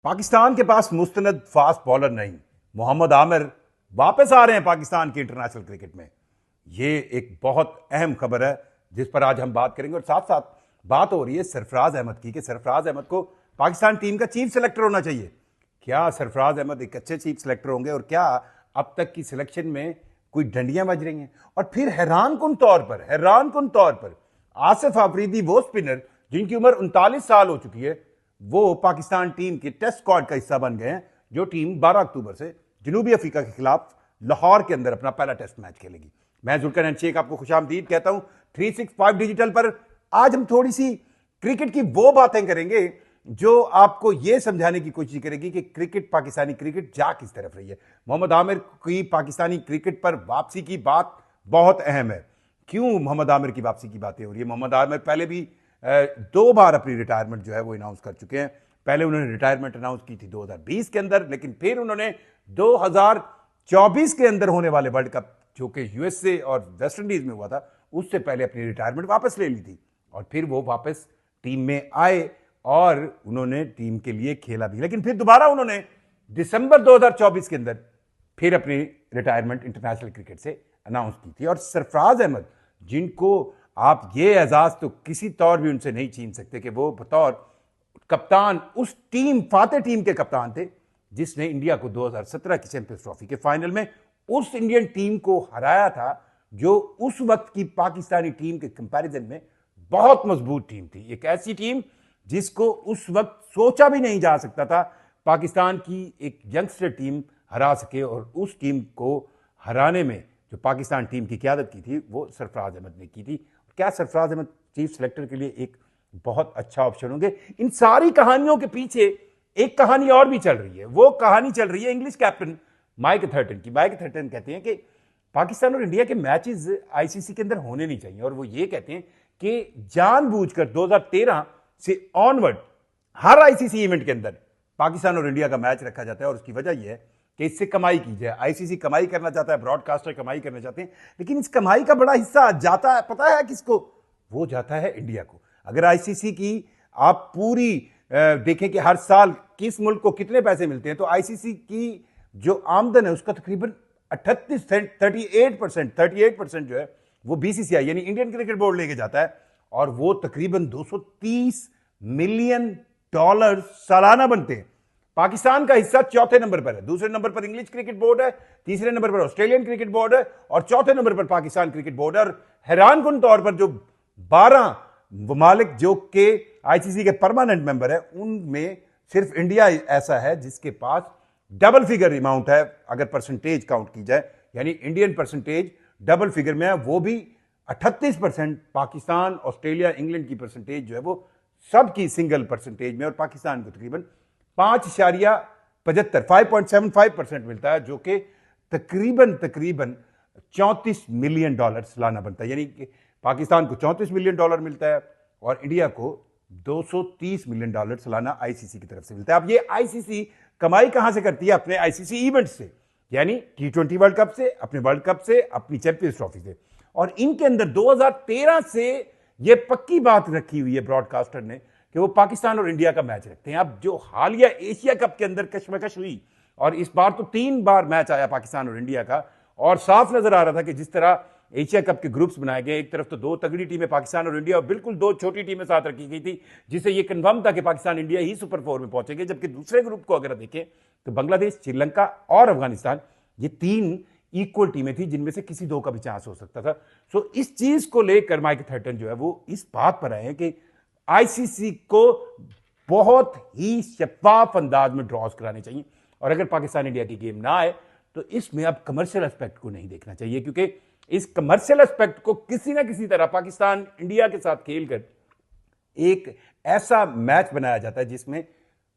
पाकिस्तान के पास मुस्तनद fast bowler नहीं। मोहम्मद आमिर वापस आ रहे हैं पाकिस्तान की इंटरनेशनल क्रिकेट में। ये एक बहुत अहम खबर है जिस पर आज हम बात करेंगे। और साथ साथ बात हो रही है सरफराज अहमद की कि सरफराज अहमद को पाकिस्तान टीम का चीफ सेलेक्टर होना चाहिए। क्या सरफराज अहमद एक अच्छे चीफ सेलेक्टर होंगे और क्या अब तक की सिलेक्शन में कोई डंडियां बज रही हैं? और फिर हैरान कुन तौर पर आसिफ आफरीदी, वो स्पिनर जिनकी उम्र 39 साल हो चुकी है, वो पाकिस्तान टीम के टेस्ट स्क्वाड का हिस्सा बन गए हैं, जो टीम 12 अक्टूबर से जनूबी अफ्रीका के खिलाफ लाहौर के अंदर अपना पहला टेस्ट मैच खेलेगी। मैं जुल्करनैन शेख आपको खुशामदीद कहता हूं 365 डिजिटल पर। आज हम थोड़ी सी क्रिकेट की वो बातें करेंगे जो आपको यह समझाने की कोशिश करेगी कि क्रिकेट, पाकिस्तानी क्रिकेट जा किस तरफ रही है। मोहम्मद आमिर की पाकिस्तानी क्रिकेट पर वापसी की बात बहुत अहम है। क्यों मोहम्मद आमिर की वापसी की बातें हो रही है? मोहम्मद आमिर पहले भी 2 बार अपनी रिटायरमेंट जो है वो अनाउंस कर चुके हैं। पहले उन्होंने रिटायरमेंट अनाउंस की थी 2020 के अंदर, लेकिन फिर उन्होंने 2024 के अंदर होने वाले वर्ल्ड कप, जो कि यूएसए और वेस्ट इंडीज में हुआ था, उससे पहले अपनी रिटायरमेंट वापस ले ली थी। और फिर वो वापस टीम में आए और उन्होंने टीम के लिए खेला भी, लेकिन फिर दोबारा उन्होंने दिसंबर 2024 के अंदर फिर अपनी रिटायरमेंट इंटरनेशनल क्रिकेट से अनाउंस की थी। और सरफराज अहमद, जिनको आप ये एजाज तो किसी तौर भी उनसे नहीं छीन सकते कि वो बतौर कप्तान उस टीम, फाते टीम के कप्तान थे जिसने इंडिया को 2017 की चैंपियंस ट्रॉफी के फाइनल में उस इंडियन टीम को हराया था, जो उस वक्त की पाकिस्तानी टीम के कंपैरिजन में बहुत मजबूत टीम थी। एक ऐसी टीम जिसको उस वक्त सोचा भी नहीं जा सकता था पाकिस्तान की एक यंगस्टर टीम हरा सके। और उस टीम को हराने में जो पाकिस्तान टीम की क़यादत की थी वो सरफराज अहमद ने की थी। क्या सरफराज अहमद चीफ सेलेक्टर के लिए एक बहुत अच्छा ऑप्शन होंगे? इन सारी कहानियों के पीछे एक कहानी और भी चल रही है। वो कहानी चल रही है इंग्लिश कैप्टन माइक थर्टन की। माइक थर्टन कहते हैं कि पाकिस्तान और इंडिया के मैचेस आईसीसी के अंदर होने नहीं चाहिए। और वो ये कहते हैं कि जानबूझकर 2013 से ऑनवर्ड हर आईसीसी इवेंट के अंदर पाकिस्तान और इंडिया का मैच रखा जाता है। और उसकी वजह यह है कि इससे कमाई की जाए। आईसीसी कमाई करना चाहता है, ब्रॉडकास्टर कमाई करना चाहते हैं, लेकिन इस कमाई का बड़ा हिस्सा जाता है, पता है किसको? वो जाता है इंडिया को। अगर आईसीसी की आप पूरी देखें कि हर साल किस मुल्क को कितने पैसे मिलते हैं, तो आईसीसी की जो आमदन है उसका तकरीबन 38% जो है वो बीसीसीआई यानी इंडियन क्रिकेट बोर्ड लेके जाता है। और वो तकरीबन $230 मिलियन सालाना बनते हैं। पाकिस्तान का हिस्सा चौथे नंबर पर है। दूसरे नंबर पर इंग्लिश क्रिकेट बोर्ड है, तीसरे नंबर पर ऑस्ट्रेलियन क्रिकेट बोर्ड है और चौथे नंबर पर पाकिस्तान क्रिकेट बोर्ड है। और हैरानकुन तौर पर जो 12 ममालिक जो के आईसीसी के परमानेंट मेंबर है, उनमें सिर्फ इंडिया ऐसा है जिसके पास डबल फिगर अमाउंट है अगर परसेंटेज काउंट की जाए, यानी इंडियन परसेंटेज डबल फिगर में है। वो भी 38%। पाकिस्तान, ऑस्ट्रेलिया, इंग्लैंड की परसेंटेज जो है वो सबकी सिंगल परसेंटेज में। और पाकिस्तान को तकरीबन 5.75% मिलता है, जो कि तकरीबन $34 मिलियन सालाना बनता है। यानी कि पाकिस्तान को $34 मिलियन मिलता है और इंडिया को $230 मिलियन सालाना आईसीसी की तरफ से मिलता है। अब ये आईसीसी कमाई कहां से करती है? अपने आईसीसी इवेंट से, यानी T20 वर्ल्ड कप से, अपने वर्ल्ड कप से, अपनी चैंपियंस ट्रॉफी से। और इनके अंदर 2013 से यह पक्की बात रखी हुई है ब्रॉडकास्टर ने कि वो पाकिस्तान और इंडिया का मैच रखते हैं। अब जो हालिया एशिया कप के अंदर कशमकश हुई, और इस बार तो 3 बार मैच आया पाकिस्तान और इंडिया का, और साफ नजर आ रहा था कि जिस तरह एशिया कप के ग्रुप्स बनाए गए, एक तरफ तो 2 तगड़ी टीमें पाकिस्तान और इंडिया और बिल्कुल 2 छोटी टीमें साथ रखी गई थी, जिससे यह कन्फर्म था कि पाकिस्तान इंडिया ही सुपर 4 में पहुंचेंगे। जबकि दूसरे ग्रुप को अगर देखें तो बांग्लादेश, श्रीलंका और अफगानिस्तान, ये 3 इक्वल टीमें थी जिनमें से किसी 2 का भी चांस हो सकता था। सो इस चीज को लेकर माइक थर्टन जो है वो इस बात पर आए हैं कि आईसीसी को बहुत ही शफाफ अंदाज में ड्रॉज कराने चाहिए। और अगर पाकिस्तान इंडिया की गेम ना आए तो इसमें अब कमर्शियल एस्पेक्ट को नहीं देखना चाहिए, क्योंकि इस कमर्शियल एस्पेक्ट को किसी ना किसी तरह पाकिस्तान इंडिया के साथ खेलकर एक ऐसा मैच बनाया जाता है जिसमें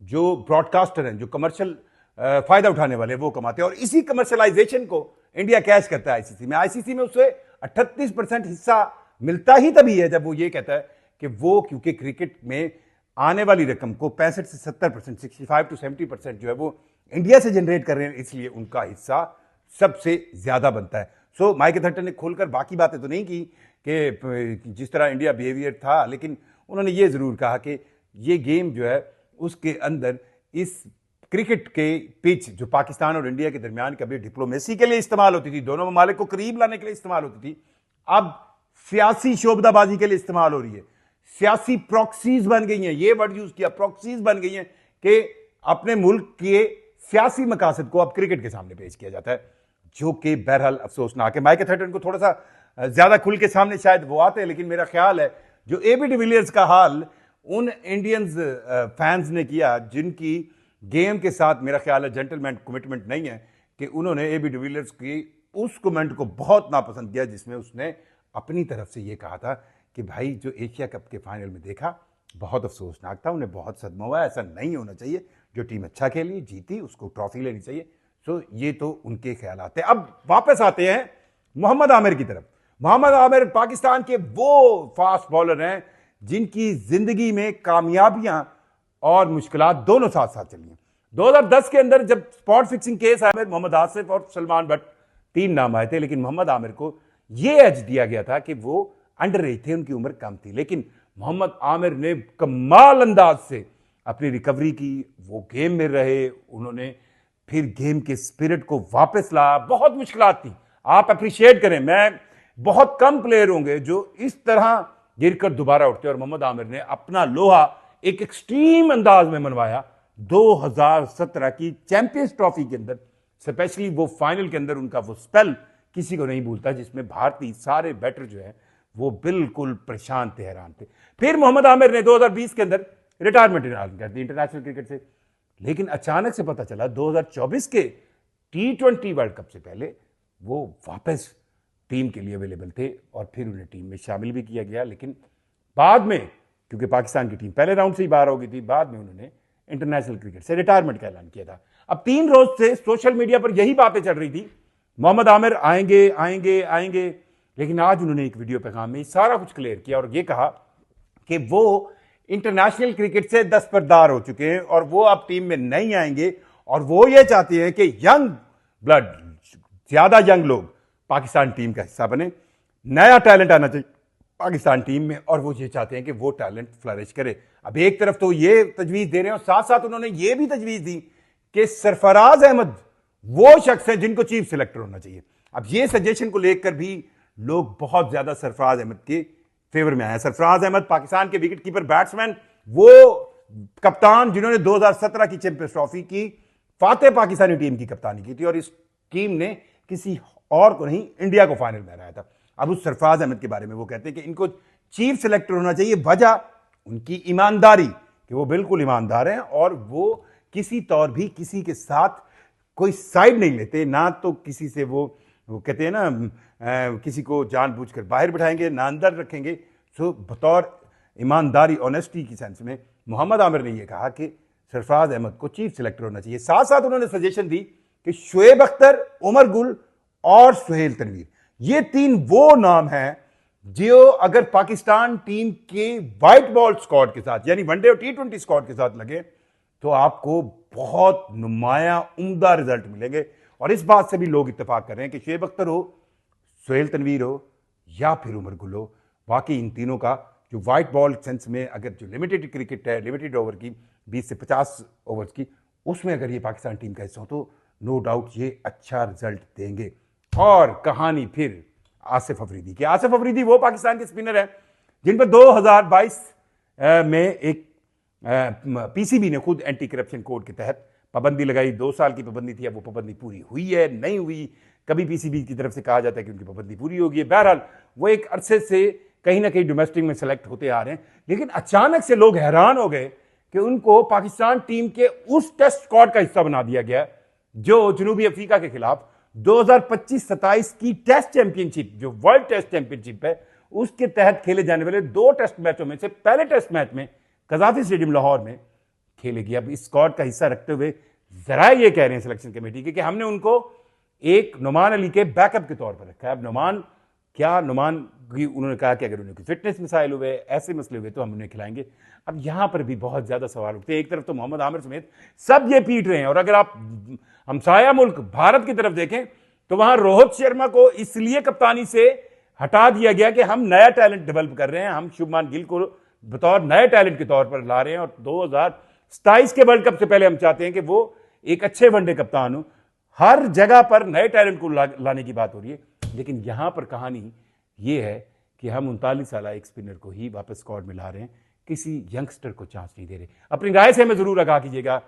जो ब्रॉडकास्टर हैं, जो कमर्शियल फायदा उठाने वाले, वो कमाते हैं। और इसी कमर्शलाइजेशन को इंडिया कैश करता है आईसीसी में। आईसीसी में उसे 38% हिस्सा मिलता ही तभी है जब वो ये कहता है कि वो, क्योंकि क्रिकेट में आने वाली रकम को 65 से 70%, 65 to 70% जो है वो इंडिया से जनरेट कर रहे हैं, इसलिए उनका हिस्सा सबसे ज्यादा बनता है। सो माइक थर्टन ने खोलकर बाकी बातें तो नहीं की कि जिस तरह इंडिया बिहेवियर था, लेकिन उन्होंने ये जरूर कहा कि ये गेम जो है उसके अंदर इस क्रिकेट के पिच जो पाकिस्तान और इंडिया के दरमियान कभी डिप्लोमेसी के लिए इस्तेमाल होती थी, दोनों ममालिक को करीब लाने के लिए इस्तेमाल होती थी, अब सियासी शोबदाबाजी के लिए इस्तेमाल हो रही है। सियासी प्रॉक्सीज बन गई हैं, ये वर्ड यूज किया, प्रॉक्सीज बन गई हैं कि अपने मुल्क के सियासी मकासद को अब क्रिकेट के सामने पेश किया जाता है, जो कि बहरहाल अफसोसनाक है। माइक एथर्टन को थोड़ा सा ज्यादा खुल के सामने शायद वो आते हैं, लेकिन मेरा ख्याल है जो एबी डिविलियर्स का हाल उन इंडियंस फैंस ने किया जिनकी गेम के साथ मेरा ख्याल है जेंटलमैन कमिटमेंट नहीं है, कि उन्होंने एबी डिविलियर्स की उस कमेंट को बहुत नापसंद किया जिसमें उसने अपनी तरफ से यह कहा था कि भाई जो एशिया कप के फाइनल में देखा बहुत अफसोसनाक था, उन्हें बहुत सदमा हुआ, ऐसा नहीं होना चाहिए, जो टीम अच्छा खेली जीती उसको ट्रॉफी लेनी चाहिए। सो ये तो उनके ख्याल आते हैं। अब वापस आते हैं मोहम्मद आमिर की तरफ। मोहम्मद आमिर पाकिस्तान के वो फास्ट बॉलर हैं जिनकी जिंदगी में कामयाबियां और मुश्किलात दोनों साथ साथ चली हैं। 2010 के अंदर जब स्पॉट फिक्सिंग केस आया, मोहम्मद आसिफ और सलमान बट 3 नाम आए थे, लेकिन मोहम्मद आमिर को यह एज दिया गया था कि वो अंडर एज थे, उनकी उम्र कम थी, लेकिन मोहम्मद आमिर ने कमाल अंदाज से अपनी रिकवरी की, वो गेम में रहे, उन्होंने फिर गेम के स्पिरिट को वापस लाया। बहुत मुश्किलात थी, आप अप्रिशिएट करें, मैं बहुत कम प्लेयर होंगे जो इस तरह गिरकर दोबारा उठते, और मोहम्मद आमिर ने अपना लोहा एक एक्सट्रीम अंदाज में मनवाया 2017 की चैंपियंस ट्रॉफी के अंदर, स्पेशली वो फाइनल के अंदर उनका वो स्पेल किसी को नहीं भूलता, जिसमें भारतीय सारे बैटर जो है वो बिल्कुल परेशान थे, हैरान थे। फिर मोहम्मद आमिर ने 2020 के अंदर रिटायरमेंट ऐलान कर दी इंटरनेशनल क्रिकेट से, लेकिन अचानक से पता चला 2024 के T20 वर्ल्ड कप से पहले वो वापस टीम के लिए अवेलेबल थे, और फिर उन्हें टीम में शामिल भी किया गया। लेकिन बाद में, क्योंकि पाकिस्तान की टीम पहले राउंड से ही बाहर हो गई थी, बाद में उन्होंने इंटरनेशनल क्रिकेट से रिटायरमेंट का ऐलान किया था। अब 3 रोज से सोशल मीडिया पर यही बातें चल रही थी, मोहम्मद आमिर आएंगे आएंगे आएंगे, लेकिन आज उन्होंने एक वीडियो पैगाम में सारा कुछ क्लियर किया और यह कहा कि वो इंटरनेशनल क्रिकेट से दस्तबरदार हो चुके हैं और वो अब टीम में नहीं आएंगे, और वो ये चाहते हैं कि यंग ब्लड, ज्यादा यंग लोग पाकिस्तान टीम का हिस्सा बने, नया टैलेंट आना चाहिए पाकिस्तान टीम में, और वो ये चाहते हैं कि वो टैलेंट फ्लरिश करे। अब एक तरफ तो ये तजवीज दे रहे हैं और साथ साथ उन्होंने ये भी तजवीज दी कि सरफराज अहमद वो शख्स है जिनको चीफ सिलेक्टर होना चाहिए। अब ये सजेशन को लेकर भी लोग बहुत ज्यादा सरफराज अहमद के फेवर में आए। सरफराज अहमद पाकिस्तान के विकेट कीपर बैट्समैन, वो कप्तान जिन्होंने 2017 की चैंपियंस ट्रॉफी की फातेह पाकिस्तानी टीम की कप्तानी की थी, और इस टीम ने किसी और को नहीं, इंडिया को फाइनल में हराया था। अब उस सरफराज अहमद के बारे में वो कहते हैं कि इनको चीफ सिलेक्टर होना चाहिए, वजह उनकी ईमानदारी, कि वो बिल्कुल ईमानदार हैं और वो किसी तौर भी किसी के साथ कोई साइड नहीं लेते, ना तो किसी से वो कहते हैं ना किसी को जानबूझकर बाहर बिठाएंगे ना अंदर रखेंगे। सो बतौर ईमानदारी, ऑनेस्टी की सेंस में मोहम्मद आमिर ने यह कहा कि सरफराज अहमद को चीफ सिलेक्टर होना चाहिए। साथ साथ उन्होंने सजेशन दी कि शुएब अख्तर, उमर गुल और सुहेल तनवीर, ये 3 वो नाम हैं जो अगर पाकिस्तान टीम के व्हाइट बॉल स्क्वाड के साथ, यानी वनडे और T20 स्क्वाड के साथ लगे, तो आपको बहुत नुमाया उम्दा रिजल्ट मिलेंगे। और इस बात से भी लोग इत्तेफाक कर रहे हैं कि शुएब अख्तर हो, सुहेल तनवीर हो या फिर उमर गुल हो, वाकई इन तीनों का जो व्हाइट बॉल सेंस में अगर जो लिमिटेड क्रिकेट है, लिमिटेड ओवर की 20 से 50 ओवर्स की, उसमें अगर ये पाकिस्तान टीम का हिस्सा हो तो नो डाउट ये अच्छा रिजल्ट देंगे। और कहानी फिर आसिफ अफरीदी की। आसिफ अफरीदी वो पाकिस्तान के स्पिनर हैं जिन पर 2022 में एक पीसीबी ने खुद एंटी करप्शन कोड के तहत पाबंदी लगाई। 2 साल की पाबंदी थी, अब वो पाबंदी पूरी हुई है नहीं हुई, कभी पीसीबी की तरफ से कहा जाता है कि उनकी पाबंदी पूरी होगी। बहरहाल वो एक अरसे से कहीं ना कहीं डोमेस्टिक में सेलेक्ट होते आ रहे हैं, लेकिन अचानक से लोग हैरान हो गए कि उनको पाकिस्तान टीम के उस टेस्ट स्क्वाड का हिस्सा बना दिया गया जो जनूबी अफ्रीका के खिलाफ 2025-27 की टेस्ट चैंपियनशिप, जो वर्ल्ड टेस्ट चैंपियनशिप है, उसके तहत खेले जाने वाले 2 टेस्ट मैचों में से पहले टेस्ट मैच में कजाफी स्टेडियम लाहौर में खेले गए। अब इस स्क्वाड का हिस्सा रखते हुए जरा ये कह रहे हैं सिलेक्शन कमेटी के कि हमने उनको एक नुमान अली के बैकअप के तौर पर रखा है। अब नुमान की उन्होंने कहा कि अगर उन्हें फिटनेस मसाइल हुए, ऐसे मसले हुए, तो हम उन्हें खिलाएंगे। अब यहां पर भी बहुत ज्यादा सवाल उठते हैं। एक तरफ तो मोहम्मद आमिर समेत सब ये पीट रहे हैं, और अगर आप हमसाया मुल्क भारत की तरफ देखें तो वहां रोहित शर्मा को इसलिए कप्तानी से हटा दिया गया कि हम नया टैलेंट डेवलप कर रहे हैं, हम शुभमान गिल को बतौर नए टैलेंट के तौर पर ला रहे हैं, और 27 के वर्ल्ड कप से पहले हम चाहते हैं कि वो एक अच्छे वनडे कप्तान हो। हर जगह पर नए टैलेंट को लाने की बात हो रही है, लेकिन यहां पर कहानी ये है कि हम 39 साल एक स्पिनर को ही वापस स्क्वाड में ला रहे हैं, किसी यंगस्टर को चांस नहीं दे रहे। अपनी राय से हमें जरूर आगाह कीजिएगा।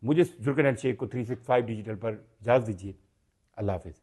मुझे जुल्करनैन शेख को 365 डिजिटल पर इजाजत दीजिए। अल्लाह हाफिज।